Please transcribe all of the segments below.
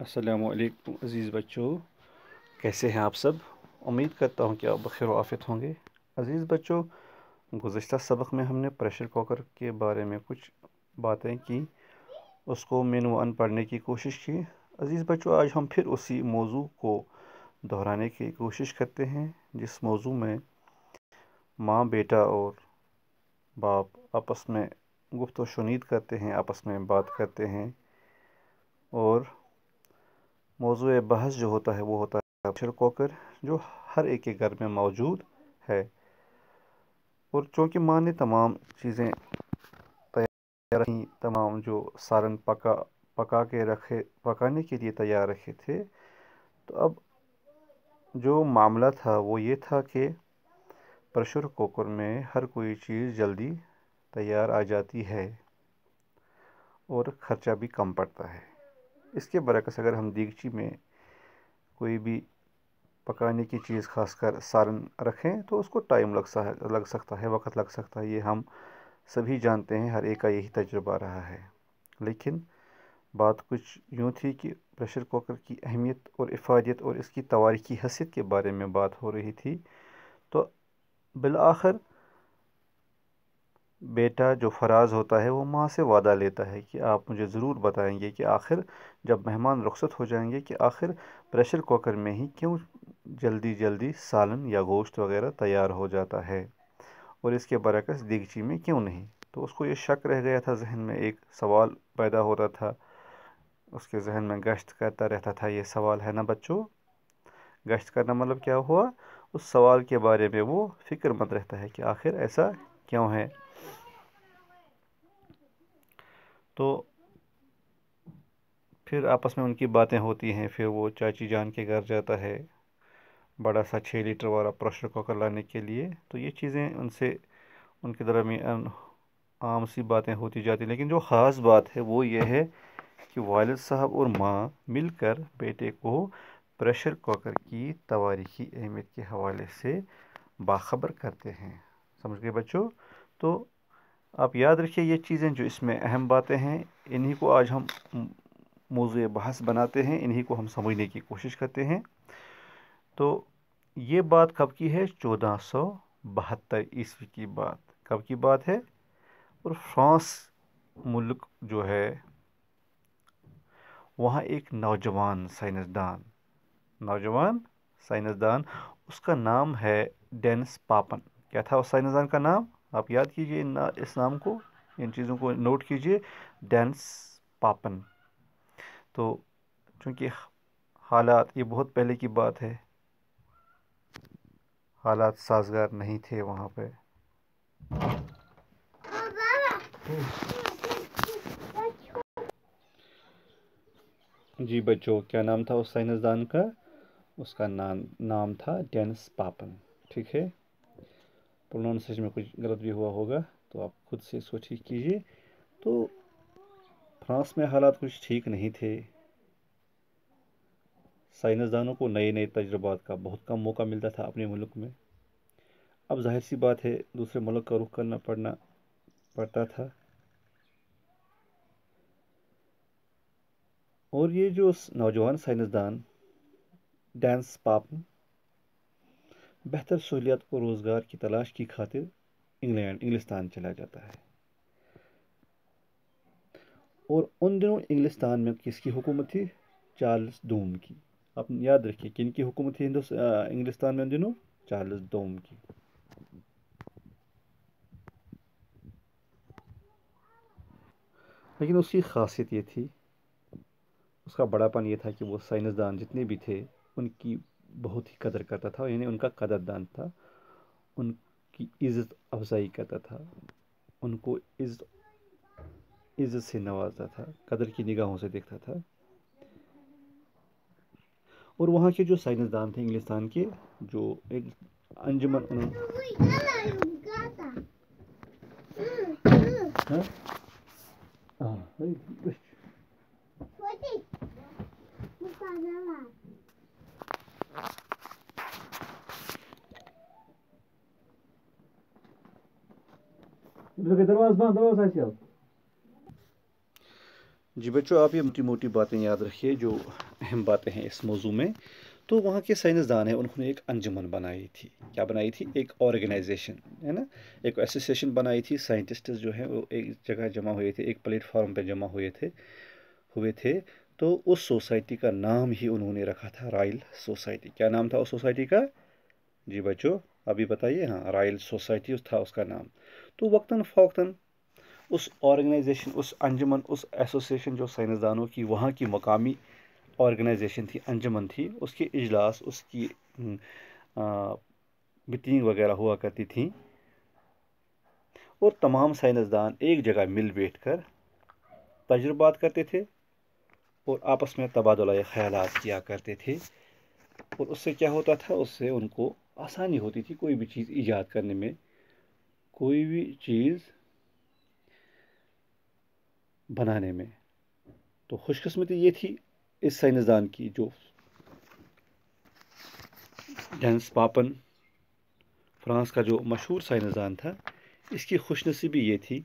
السلام علیکم عزیز بچوں، کیسے ہیں آپ سب؟ امید کرتا ہوں کہ آپ بخیر و عافیت ہوں گے۔ عزیز بچوں، گزشتہ سبق میں ہم نے پریشر کوکر کے بارے میں کچھ باتیں کی، اس کو مین ون پڑھنے کی کوشش کی۔ عزیز بچوں، آج ہم پھر اسی موضوع کو دہرانے کی کوشش کرتے ہیں جس موضوع میں ماں، بیٹا اور باپ آپس میں گفت و شنید کرتے ہیں، آپس میں بات کرتے ہیں، اور موضوع بحث جو ہوتا ہے وہ ہوتا ہے پریشر کوکر، جو ہر ایک کے گھر میں موجود ہے۔ اور چونکہ ماں نے تمام چیزیں تیار رکھی، تمام جو سالن پکانے کے لیے تیار رکھے تھے، تو اب جو معاملہ تھا وہ یہ تھا کہ پریشر کوکر میں ہر کوئی چیز جلدی تیار آ جاتی ہے اور خرچہ بھی کم پڑتا ہے۔ اس کے برعکس اگر ہم دیگچی میں کوئی بھی پکانے کی چیز، خاص کر سالن رکھیں، تو اس کو ٹائم لگ سکتا ہے، وقت لگ سکتا ہے، یہ ہم سبھی جانتے ہیں، ہر ایک کا یہی تجربہ رہا ہے۔ لیکن بات کچھ یوں تھی کہ پریشر کوکر کی اہمیت اور افادیت اور اس کی تاریخی حیثیت کے بارے میں بات ہو رہی تھی، تو بالآخر بیٹا جو فراز ہوتا ہے وہ ماں سے وعدہ لیتا ہے کہ آپ مجھے ضرور بتائیں گے کہ آخر جب مہمان رخصت ہو جائیں گے کہ آخر پریشر کوکر میں ہی کیوں جلدی جلدی سالن یا گوشت وغیرہ تیار ہو جاتا ہے، اور اس کے برعکس دیگچی میں کیوں نہیں۔ تو اس کو یہ شک رہ گیا تھا، ذہن میں ایک سوال پیدا ہو رہا تھا، اس کے ذہن میں گشت کرتا رہتا تھا۔ یہ سوال ہے نا بچوں، گشت کرنا مطلب کیا ہوا؟ اس سوال کے بارے میں وہ فکر مند رہتا ہے کہ آخر ایسا کیوں ہے۔ تو پھر آپس میں ان کی باتیں ہوتی ہیں، پھر وہ چاچی جان کے گھر جاتا ہے بڑا سا 6 لیٹر والا پریشر کوکر لانے کے لیے۔ تو یہ چیزیں ان کے درمیان عام سی باتیں ہوتی جاتی، لیکن جو خاص بات ہے وہ یہ ہے کہ والد صاحب اور ماں مل کر بیٹے کو پریشر کوکر کی تاریخی اہمیت کے حوالے سے باخبر کرتے ہیں۔ سمجھ گئے بچوں؟ تو آپ یاد رکھیے یہ چیزیں جو اس میں اہم باتیں ہیں، انہی کو آج ہم موضوع بحث بناتے ہیں، انہی کو ہم سمجھنے کی کوشش کرتے ہیں۔ تو یہ بات کب کی ہے؟ 1472 کی بات۔ کب کی بات ہے؟ اور فرانس ملک جو ہے، وہاں ایک نوجوان سائنسدان، اس کا نام ہے ڈینس پاپن۔ کیا تھا اس سائنسدان کا نام؟ آپ یاد کیجئے اس نام کو، ان چیزوں کو نوٹ کیجئے، ڈینس پاپن۔ تو چونکہ حالات، یہ بہت پہلے کی بات ہے، حالات سازگار نہیں تھے وہاں پہ۔ جی بچوں، کیا نام تھا اس سائنسدان کا؟ اس کا نام تھا ڈینس پاپن، ٹھیک ہے؟ پروننسیشن میں کچھ غلط بھی ہوا ہوگا تو آپ خود سے اس کو ٹھیک کیجئے۔ تو فرانس میں حالات کچھ ٹھیک نہیں تھے، سائنسدانوں کو نئے نئے تجربات کا بہت کم موقع ملتا تھا اپنے ملک میں۔ اب ظاہر سی بات ہے دوسرے ملک کا رخ کرنا پڑتا تھا، اور یہ جو نوجوان سائنسدان ڈینس پاپن بہتر سہولیات اور روزگار کی تلاش کی خاطر انگلستان چلا جاتا ہے۔ اور ان دنوں انگلستان میں کس کی حکومت تھی؟ چارلس دوم کی۔ آپ یاد رکھیے کن کی حکومت تھی انگلستان میں ان دنوں؟ چارلس دوم کی۔ لیکن اس کی خاصیت یہ تھی، اس کا بڑا پن یہ تھا کہ وہ سائنسدان جتنے بھی تھے ان کی بہت ہی قدر کرتا تھا، یعنی ان کا قدردان تھا، ان کی عزت افزائی کرتا تھا، ان کو عزت سے نوازتا تھا، قدر کی نگاہوں سے دیکھتا تھا۔ اور وہاں کے جو سائنسدان تھے انگلستان کے، جو ایک انجمن جی بچوں، آپ یہ موٹی موٹی باتیں یاد رکھیے جو اہم باتیں ہیں اس موضوع میں. تو وہاں کے سائنسدان ہیں، انہوں نے ایک انجمن بنائی تھی. کیا بنائی تھی؟ ایک آرگنائزیشن ہے نا، ایک ایسوسیشن بنائی تھی. سائنٹسٹس جو ہیں وہ ایک جگہ جمع ہوئے تھے، ایک پلیٹ فارم پہ جمع ہوئے تھے. تو اس سوسائٹی کا نام ہی انہوں نے رکھا تھا رائل سوسائٹی. کیا نام تھا اس سوسائٹی کا؟ جی بچوں ابھی بتائیے. ہاں، رائل سوسائٹی تھا اس کا نام. تو وقتاً فوقتاً اس آرگنائزیشن، اس انجمن، اس ایسوسیشن جو سائنسدانوں کی وہاں کی مقامی آرگنائزیشن تھی، انجمن تھی، اس کے اجلاس، اس کی میٹنگ وغیرہ ہوا کرتی تھیں. اور تمام سائنسدان ایک جگہ مل بیٹھ کر تجربات کرتے تھے اور آپس میں تبادلہ خیالات کیا کرتے تھے. اور اس سے کیا ہوتا تھا؟ اس سے ان کو آسانی ہوتی تھی کوئی بھی چیز ایجاد کرنے میں، کوئی بھی چیز بنانے میں. تو خوش قسمتی یہ تھی اس سائنسدان کی، جو ڈینس پاپن، فرانس کا جو مشہور سائنسدان تھا، اس کی خوش نصیبی یہ تھی،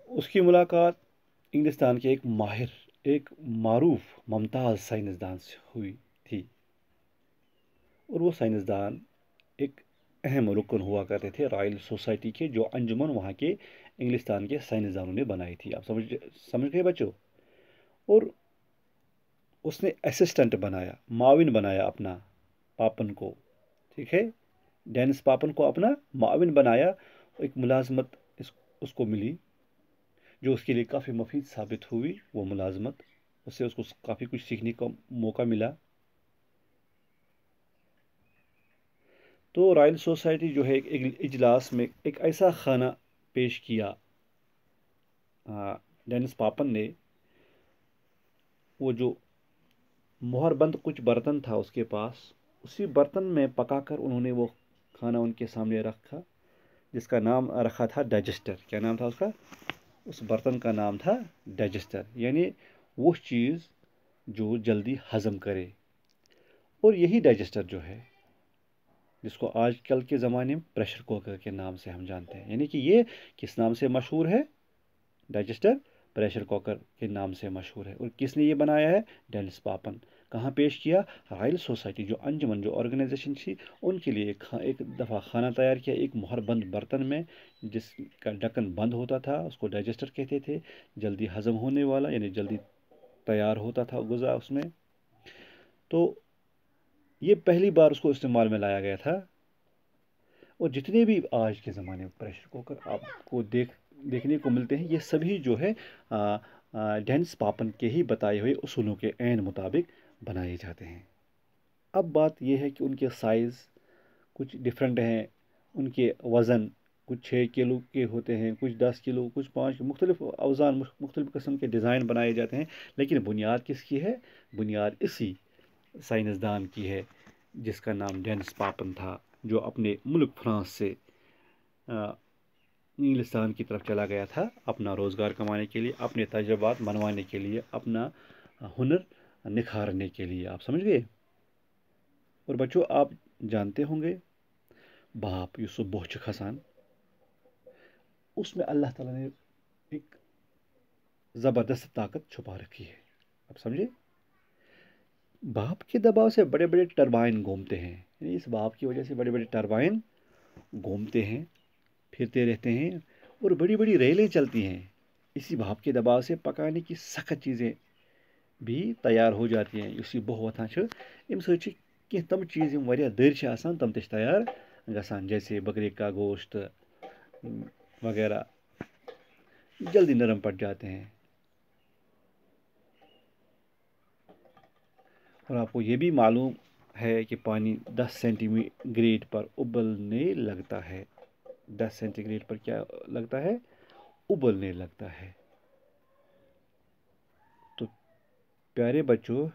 اس کی ملاقات انگلستان کے ایک ماہر، ایک معروف ممتاز سائنسدان سے ہوئی تھی. اور وہ سائنسدان ایک اہم رکن ہوا کرتے تھے رائل سوسائٹی کے، جو انجمن وہاں کے انگلستان کے سائنسدانوں نے بنائی تھی. آپ سمجھ گئے بچوں؟ اور اس نے اسسٹنٹ بنایا، معاون بنایا اپنا پاپن کو. ٹھیک ہے، ڈینس پاپن کو اپنا معاون بنایا. ایک ملازمت اس کو ملی جو اس کے لیے کافی مفید ثابت ہوئی. وہ ملازمت، اس سے اس کو کافی کچھ سیکھنے کا موقع ملا. تو رائل سوسائٹی جو ہے ایک اجلاس میں ایک ایسا کھانا پیش کیا ڈینس پاپن نے. وہ جو مہر بند کچھ برتن تھا اس کے پاس، اسی برتن میں پکا کر انہوں نے وہ کھانا ان کے سامنے رکھا، جس کا نام رکھا تھا ڈائجسٹر. کیا نام تھا اس کا؟ اس برتن کا نام تھا ڈائجسٹر، یعنی وہ چیز جو جلدی ہضم کرے. اور یہی ڈائجسٹر جو ہے، جس کو آج کل کے زمانے میں پریشر کوکر کے نام سے ہم جانتے ہیں، یعنی کہ یہ کس نام سے مشہور ہے؟ ڈائجسٹر پریشر کوکر کے نام سے مشہور ہے. اور کس نے یہ بنایا ہے؟ ڈینس پاپن. کہاں پیش کیا؟ رائل سوسائٹی، جو انجمن، جو آرگنائزیشن تھی، ان کے لیے ایک دفعہ کھانا تیار کیا ایک مہر بند برتن میں، جس کا ڈھکن بند ہوتا تھا. اس کو ڈائجسٹر کہتے تھے. جلدی ہضم ہونے والا، یعنی جلدی تیار ہوتا تھا غذا اس میں. تو یہ پہلی بار اس کو استعمال میں لایا گیا تھا. اور جتنے بھی آج کے زمانے میں پریشر کوکر آپ کو دیکھنے کو ملتے ہیں، یہ سبھی جو ہے ڈینس پاپن کے ہی بتائے ہوئے اصولوں کے عین مطابق بنائے جاتے ہیں. اب بات یہ ہے کہ ان کے سائز کچھ ڈفرینٹ ہیں، ان کے وزن کچھ 6 کلو کے ہوتے ہیں، کچھ 10 کلو، کچھ 5، مختلف اوزان، مختلف قسم کے ڈیزائن بنائے جاتے ہیں. لیکن بنیاد کس کی ہے؟ بنیاد اسی سائنسدان کی ہے جس کا نام ڈینس پاپن تھا، جو اپنے ملک فرانس سے انگلستان کی طرف چلا گیا تھا اپنا روزگار کمانے کے لیے، اپنے تجربات منوانے کے لیے، اپنا ہنر نکھارنے کے لیے. آپ سمجھ گئے؟ اور بچوں آپ جانتے ہوں گے باپ یوسف بوہ چھُ کھسان، اس میں اللہ تعالیٰ نے ایک زبردست طاقت چھپا رکھی ہے. آپ سمجھے؟ بھاپ کے دباؤ سے بڑے بڑے ٹربائن گھومتے ہیں، یعنی اس بھاپ کی وجہ سے بڑے بڑے ٹربائن گھومتے ہیں، پھرتے رہتے ہیں، اور بڑی بڑی ریلیں چلتی ہیں. اسی بھاپ کے دباؤ سے پکانے کی سخت چیزیں بھی تیار ہو جاتی ہیں. اسی بوہ وتھان چھُ، اَمہِ سۭتۍ چھِ کینٛہہ تِم چیٖز یِم واریاہ دٔرۍ چھِ آسان تِم تہِ چھِ تیار گژھان، جیسے بکرے کا گوشت وغیرہ جلدی نرم پڑ جاتے ہیں. اور آپ کو یہ بھی معلوم ہے کہ پانی 10 سینٹی گریڈ پر ابلنے لگتا ہے. 10 سینٹی گریڈ پر کیا لگتا ہے؟ ابلنے لگتا ہے. تو پیارے بچوں،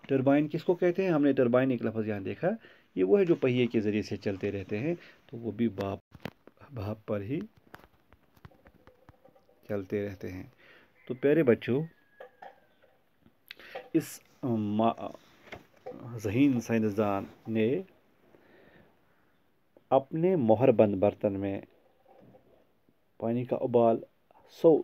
ٹربائن کس کو کہتے ہیں؟ ہم نے ٹربائن ایک لفظ یہاں دیکھا، یہ وہ ہے جو پہیے کے ذریعے سے چلتے رہتے ہیں. تو وہ بھی بھاپ پر ہی چلتے رہتے ہیں. تو پیارے بچوں، اس ذہین سائنسدان نے اپنے مہر بند برتن میں پانی کا ابال 100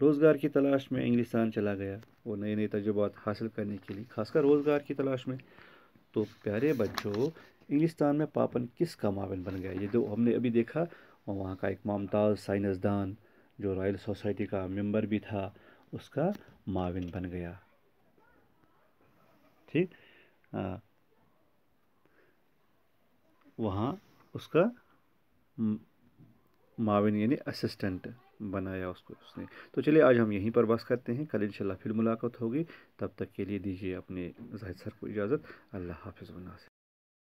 روزگار کی تلاش میں انگلستان چلا گیا وہ نئے نئے تجربات حاصل کرنے کے لیے، خاص کر روزگار کی تلاش میں۔ تو پیارے بچوں، انگلستان میں پاپن کس کا معاون بن گیا؟ یہ جو ہم نے ابھی دیکھا، وہاں کا ایک ممتاز سائنسدان جو رائل سوسائٹی کا ممبر بھی تھا، اس کا معاون بن گیا۔ ٹھیک، وہاں اس کا معاون یعنی اسسٹنٹ بنایا اس کو اس نے۔ تو چلیے آج ہم یہیں پر بس کرتے ہیں، کل انشاءاللہ پھر ملاقات ہوگی، تب تک کے لیے دیجیے اپنے زاہد سر کو اجازت۔ اللہ حافظ و ناصر۔